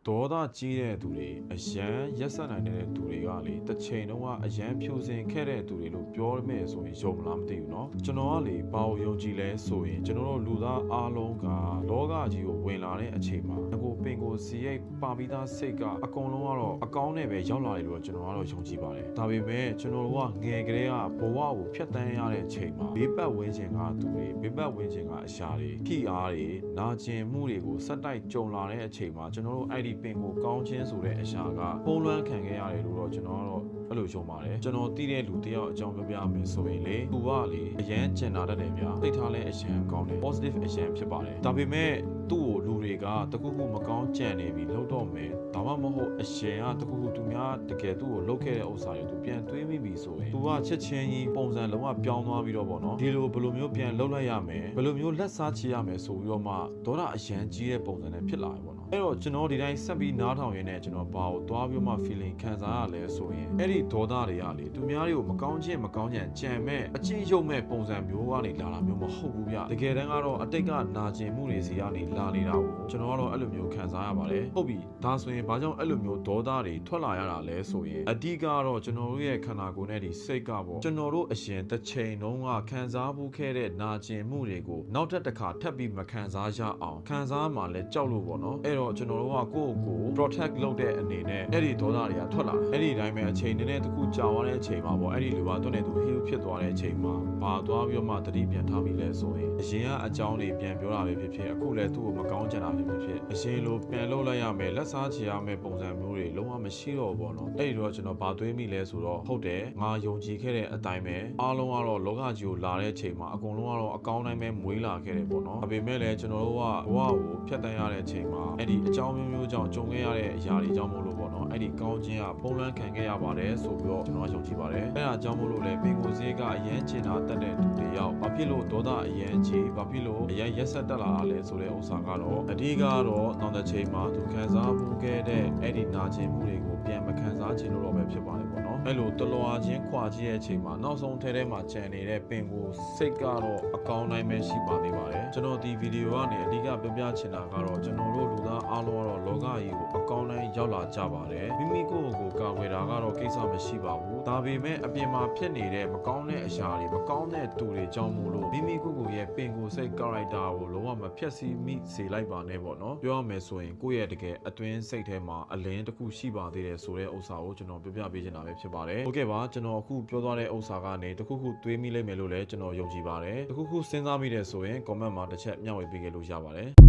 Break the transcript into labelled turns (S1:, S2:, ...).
S1: ဒေါသကြီးတဲ့သူတွေအရန်ရက်ဆက်နိုင်တဲ့သူတွေကလေတစ်ချိန်လုံးကအရန်ဖြူစင်ခဲ့တဲ့သူတွေလို့ပြောမယ်ဆိုရင်ယုံမလားမသိဘူးเนาะကျွန်တော်ကလေဘာကိုယုံကြည်လဲဆိုရင်ကျွန်တော်တို့လူသားအားလုံးကလောကကြီးကိုဝင်လာတဲ့အချိန်မှာကိုပင်ကိုစီရိတ်ပါပြီးသားစိတ်ကအကုန်လုံးကတော့အကောင်းနဲ့ပဲရောက်လာတယ်လို့ကျွန်တော်ကတော့ယုံကြည်ပါတယ်ဒါပေမဲ့ကျွန်တော်တို့ကငယ်ကလေးကဘဝကိုဖျက်ဆီးရတဲ့အချိန်မှာဘေးပတ်ဝန်းကျင်ကသူတွေဘေးပတ်ဝန်းကျင်ကအရာတွေဖိအားတွေနာကျင်မှုတွေကိုဆက်တိုက်ကြုံလာတဲ့အချိန်မှာကျွန်တော်တို့အဲ့ဒီပင်ကိုကောင်းခြင်းဆိုတဲ့အရာကပုံလွှမ်းခံခဲ့ရတယ်လို့တော့ကျွန်တော်ကတော့အဲ့လိုယုံပါတယ်ကျွန်တော်သိတဲ့လူတယောက်အကြောင်းပြောပြမယ်ဆိုရင်လေသူကလေအရန်ကျင်လာတတ်တယ်ဗျာသိထားလဲအရန်ကောင်းတယ် positive အရန်ဖြစ်ပါတယ်ဒါပေမဲ့သူ့ကိုလူတွေကတခုခုမကောင်းကြံနေပြီလှုပ်တော့မယ်ဒါမှမဟုတ်အရင်ကတခုခုသူများတကယ်သူ့ကိုလှုပ်ခဲ့တဲ့ဥစ္စာတွေသူပြန်တွေးမိပြီဆိုရင်သူကချက်ချင်းကြီးပုံစံလုံးဝပြောင်းသွားပြီးတော့ဗောနော်ဒီလိုဘယ်လိုမျိုးပြန်လှုပ်လိုက်ရမယ်ဘယ်လိုမျိုးလက်စားချရမယ်ဆိုပြီးတော့မှဒေါသအရန်ကြီးတဲ့ပုံစံနဲ့ဖြစ်လာတယ်ဗောနော်အဲ့တော့ကျွန်တော်ဒီတိုင်းဆက်ပြီးနားထောင်ရင်းနဲ့ကျွန်တော်ဘာကိုသွားပြီးမှ feeling ခံစားရလဲဆိုရင်အဲ့ဒီဒေါသတွေကလေသူများတွေကိုမကောင်းခြင်းမကောင်းကြံကြံမဲ့အချင်းရုပ်မဲ့ပုံစံမျိုးကနေလာတာမျိုးမဟုတ်ဘူးဗျတကယ်တမ်းကတော့အတိတ်ကနာကျင်မှုတွေစီကနေလာနေတာကိုကျွန်တော်ကတော့အဲ့လိုမျိုးခံစားရပါတယ်ဟုတ်ပြီဒါဆိုရင်ဘာကြောင့်အဲ့လိုမျိုးဒေါသတွေထွက်လာရတာလဲဆိုရင်အဓိကတော့ကျွန်တော်တို့ရဲ့ခန္ဓာကိုယ်နဲ့ဒီစိတ်ကပေါ့ကျွန်တော်တို့အရင်တစ်ချိန်လုံးကခံစားမှုခဲ့တဲ့နာကျင်မှုတွေကိုနောက်ထပ်တစ်ခါထပ်ပြီးမခံစားရအောင်ခံစားမှလည်းကြောက်လို့ပေါ့နော်အဲ့တော့ကျွန်တော်တို့ကကိုယ့်ကို protect လုပ်တဲ့အနေနဲ့အဲ့ဒီဒေါသတွေကထွက်လာအဲ့ဒီတိုင်းပဲအချိန်နည်းနည်းတစ်ခုကြာသွားတဲ့အချိန်မှာပေါ့အဲ့ဒီလူကတွန်းနေသူ heal ဖြစ်သွားတဲ့အချိန်မှာဘာသွားပြီးတော့မှတတိပြန်ထားပြီလဲဆိုရင်အရင်ကအကြောင်းတွေပြန်ပြောတာပဲဖြစ်ဖြစ်အခုလည်းသူ့ကိုမကောင်းကြံတာဖြစ်ဖြစ်အရင်လိုပြန်လုပ်လိုက်ရမယ်လက်စားချရမယ်ပုံစံမျိုးတွေလုံးဝမရှိတော့ဘူးပေါ့နော်အဲ့ဒီတော့ကျွန်တော်ဘာတွေးမိလဲဆိုတော့ဟုတ်တယ်ငါယုံကြည်ခဲ့တဲ့အတိုင်းပဲအားလုံးကတော့လောကကြီးကိုလာတဲ့အချိန်မှာအကုန်လုံးကတော့အကောင်းတိုင်းပဲမွေးလာခဲ့တယ်ပေါ့နော်ဒါပေမဲ့လည်းကျွန်တော်တို့ကဘဝကိုဖျက်တမ်းရတဲ့အချိန်မှာအဲ့ဒီအကြောင်းမျိုးကြောင့်ကြုံခဲ့ရတဲ့အရာတွေကြောင့်မို့လို့ပေါ့နော်အဲ့ဒီကောင်းခြင်းကဖုံးလွှမ်းခံခဲ့ရပါတယ်ဆိုပြီးတော့ကျွန်တော်ယုံကြည်ပါတယ်အဲ့ဒါကြောင့်မို့လို့လည်းပင်ကိုစည်းကအရန်ကျင်တာတက်တဲ့သူတွေရောက်ဘာဖြစ်လို့ဒေါသအရန်ကြီးဘာဖြစ်လို့အရန်ရက်ဆက်တက်လာတာလဲဆိုတဲ့ဥစ္စာကတော့အဓိကတော့နောက်တစ်ချိန်မှာသူခံစားမှုခဲ့တဲ့အဲ့ဒီနာကျင်မှုတွေကိုပြန်မခံစားချင်လို့တော့ပဲဖြစ်ပါတယ်ပေါ့နော်အဲ့လိုတလွာချင်းခွာကြည့်တဲ့အချိန်မှာနောက်ဆုံးထဲမှာကြံနေတဲ့ပင်ကိုစိတ်ကတော့အကောင်းတိုင်းပဲရှိပါသေးပါတယ်ကျွန်တော်ဒီဗီဒီယိုကနေအဓိကပြပြချင်တာကတော့ကျွန်တော်တို့လူသားအားလုံးကတော့လောကကြီးကိုအကောင်းတိုင်းရောက်လာကြပါတယ်မိမိကိုယ်ကိုကာကွယ်တာကတော့ကိစ္စမရှိပါဘူးဒါပေမဲ့အပြင်မှာဖြစ်နေတဲ့မကောင်းတဲ့အရာတွေမကောင်းတဲ့သူတွေကြောင့်မို့လို့မိမိကိုယ်ကိုရဲ့ပင်ကိုစိတ် character ကိုလုံးဝမဖျက်ဆီးမိစေလိုက်ပါနဲ့ပေါ့နော်ပြောရမယ်ဆိုရင်ကိုယ့်ရဲ့တကယ်အတွင်းစိတ်ထဲမှာအလင်းတစ်ခုရှိပါသေးတယ်ဆိုတဲ့ဥစ္စာကိုကျွန်တော်ပြပြပေးချင်တာပဲဖြစ်ပါတယ်ဟုတ်ကဲ့ပါကျွန်တော်အခုပြောသွားတဲ့ဥစ္စာကနေတခုခုတွေးမိလိမ့်မယ်လို့လည်းကျွန်တော်ယုံကြည်ပါတယ်တခုခုစဉ်းစားမိတယ်ဆိုရင် comment မှာတစ်ချက်မျှဝေပေးခဲ့လို့ရပါတယ်